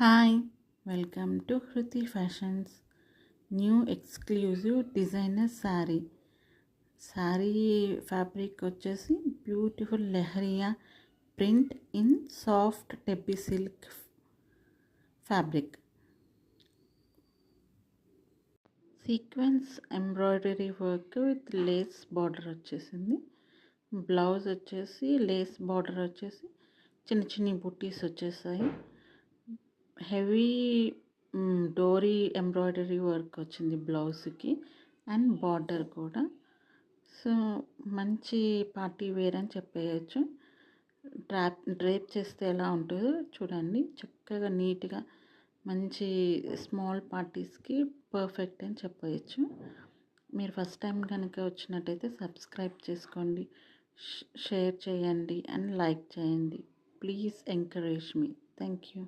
Hi, welcome to Hruthi fashions. New exclusive designer sari fabric వచ్చేసి beautiful leheriya print in soft tabby silk fabric. Sequence embroidery work with lace border వచ్చేసింది. Blouse వచ్చేసి lace border వచ్చేసి చిన్న చిన్న బుట్టీస్ వచ్చేసాయి. Heavy డోరీ embroidery work వచ్చింది బ్లౌజ్కి అండ్ బార్డర్ కూడా. సో మంచి పార్టీ వేర్ అని చెప్పేయచ్చు. డ్రేప్ చేస్తే ఎలా ఉంటుందో చూడండి, చక్కగా నీట్గా మంచి స్మాల్ పార్టీస్కి పర్ఫెక్ట్ అని చెప్పవచ్చు. మీరు ఫస్ట్ టైం కనుక వచ్చినట్టయితే సబ్స్క్రైబ్ చేసుకోండి, షేర్ చేయండి అండ్ లైక్ చేయండి. Please encourage me. Thank you.